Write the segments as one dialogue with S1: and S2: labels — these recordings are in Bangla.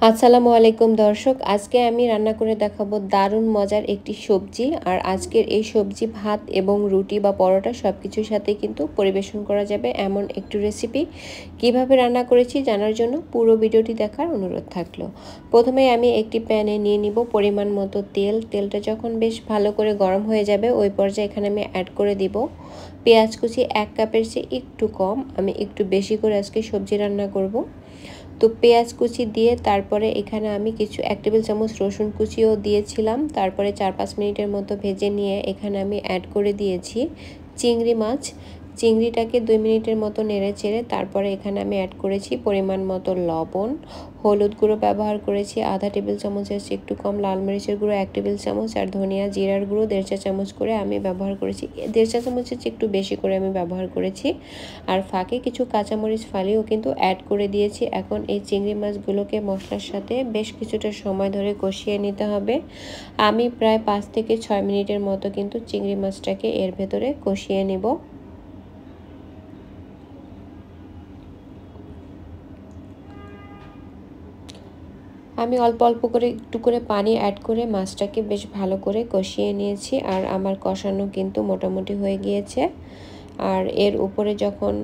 S1: আসসালামু আলাইকুম দর্শক, আজকে আমি রান্না করে দেখাবো দারুণ মজার একটি সবজি। আর আজকের এই সবজি ভাত এবং রুটি বা পরোটা সব কিছুর সাথে কিন্তু পরিবেশন করা যাবে এমন একটি রেসিপি। কিভাবে রান্না করেছি জানার জন্য পুরো ভিডিওটি দেখার অনুরোধ থাকলো। প্রথমে আমি একটি প্যানে নিয়ে নিব পরিমাণ মতো তেল। তেলটা যখন বেশ ভালো করে গরম হয়ে যাবে ওই পর্যায়ে এখানে আমি অ্যাড করে দিব পেঁয়াজ কুচি। 1 কাপের চেয়ে একটু কম, আমি একটু বেশি করে আজকে সবজি রান্না করব। তো পেঁয়াজ কুচি দিয়ে তারপরে এখানে আমি কিছু 1 টেবিল চামচ রসুন কুচিও দিয়েছিলাম। তারপরে 4-5 মিনিটের মতো ভেজে নিয়ে এখানে আমি অ্যাড করে দিয়েছি চিংড়ি মাছ। চিংড়িটাকে 2 মিনিটের মতো নেড়ে চেড়ে তারপরে এখানে আমি অ্যাড করেছি পরিমাণ মতো লবণ, হলুদ গুঁড়ো ব্যবহার করেছি আধা টেবিল চামচের চেয়ে একটু কম, লাল মরিচের গুঁড়ো 1 টেবিল চামচ, আর ধনিয়া জিরার গুঁড়ো 1.5 চা চামচ করে আমি ব্যবহার করেছি। 1.5 চা চামচের চেয়ে একটু বেশি করে আমি ব্যবহার করেছি। আর ফাঁকে কিছু কাঁচামরিচ ফালিও কিন্তু অ্যাড করে দিয়েছি। এখন এই চিংড়ি মাছগুলোকে মশলার সাথে বেশ কিছুটা সময় ধরে কষিয়ে নিতে হবে। আমি প্রায় 5 থেকে 6 মিনিটের মতো কিন্তু চিংড়ি মাছটাকে এর ভেতরে কষিয়ে নেব। আমি অল্প অল্প করে একটু করে পানি অ্যাড করে মাছটাকে বেশ ভালো করে কষিয়ে নিয়েছি। আর আমার কষানো কিন্তু মোটামুটি হয়ে গিয়েছে। আর এর উপরে যখন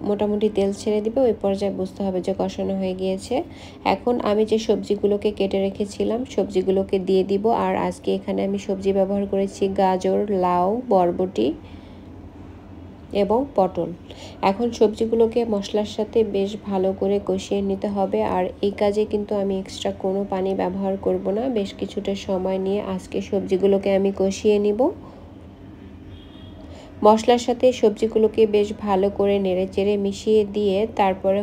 S1: মোটামুটি তেল ছেড়ে দিবে ওই পর্যায়ে বুঝতে হবে যে কষানো হয়ে গিয়েছে। এখন আমি যে সবজিগুলোকে কেটে রেখেছিলাম সবজিগুলোকে দিয়ে দিব। আর আজকে এখানে আমি সবজি ব্যবহার করেছি গাজর, লাউ, বরবটি এবং পটল। এখন সবজিগুলোকে মশলার সাথে বেশ ভালো করে কষিয়ে নিতে হবে। আর এই কাজে কিন্তু আমি এক্সট্রা কোনো পানি ব্যবহার করব না। বেশ কিছুটা সময় নিয়ে আজকে সবজিগুলোকে আমি কষিয়ে নিব। মশলার সাথে সবজিগুলোকে বেশ ভালো করে নেড়েচেড়ে মিশিয়ে দিয়ে তারপরে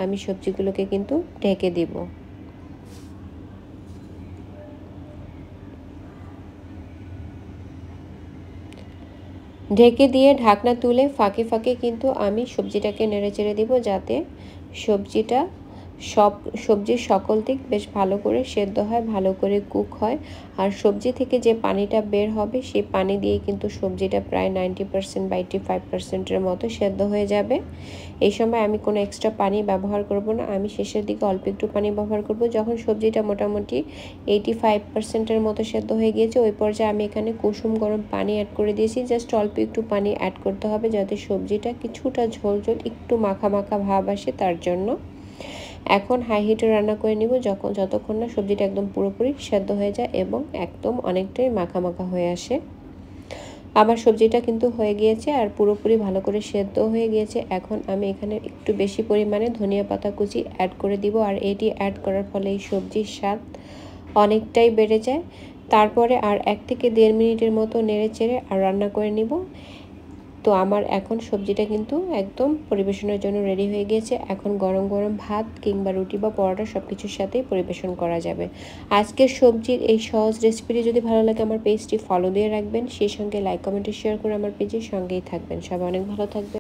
S1: আমি সবজিগুলোকে কিন্তু ঢেকে দিব। ঢেকে দিয়ে ঢাকনা তুলে ফাঁকে ফাঁকে কিন্তু আমি সবজিটাকে নেড়েচেড়ে দিব যাতে সবজিটা সবজির সকল দিক বেশ ভালো করে সেদ্ধ হয়, ভালো করে কুক হয়। আর সবজি থেকে যে পানিটা বের হবে সেই পানি দিয়ে কিন্তু সবজিটা প্রায় 90% বা 85%-এর মতো সেদ্ধ হয়ে যাবে। এই সময় আমি কোনো এক্সট্রা পানি ব্যবহার করব না, আমি শেষের দিকে অল্প একটু পানি ব্যবহার করব। যখন সবজিটা মোটামুটি 85%-এর মতো সেদ্ধ হয়ে গিয়েছে ওই পর্যায়ে আমি এখানে কুসুম গরম পানি অ্যাড করে দিয়েছি। জাস্ট অল্প একটু পানি অ্যাড করতে হবে যাতে সবজিটা কিছুটা ঝোল ঝোল একটু মাখা মাখা ভাব আসে তার জন্য। এখন হাই হিটে রান্না করে নিব যতক্ষণ না সবজিটা একদম পুরোপুরি সেদ্ধ হয়ে যায় এবং একদম অনেকটাই মাখা মাখা হয়ে আসে। আমার সবজিটা কিন্তু হয়ে গিয়েছে আর পুরোপুরি ভালো করে সেদ্ধ হয়ে গিয়েছে। এখন আমি এখানে একটু বেশি পরিমাণে ধনিয়া পাতা কুচি অ্যাড করে দিব। আর এটি অ্যাড করার ফলে এই সবজির স্বাদ অনেকটাই বেড়ে যায়। তারপরে আর 1 থেকে 1.5 মিনিটের মতো নেড়ে চেড়ে আর রান্না করে নিব। তো আমার এখন সবজিটা কিন্তু একদম পরিবেশনের জন্য রেডি হয়ে গিয়েছে। এখন গরম গরম ভাত কিংবা রুটি বা পরোটা সব কিছুর সাথেই পরিবেশন করা যাবে। আজকের সবজির এই সহজ রেসিপিটি যদি ভালো লাগে আমার পেজটি ফলো দিয়ে রাখবেন, সেই সঙ্গে লাইক কমেন্ট শেয়ার করে আমার পেজের সঙ্গেই থাকবেন। সবাই অনেক ভালো থাকবেন।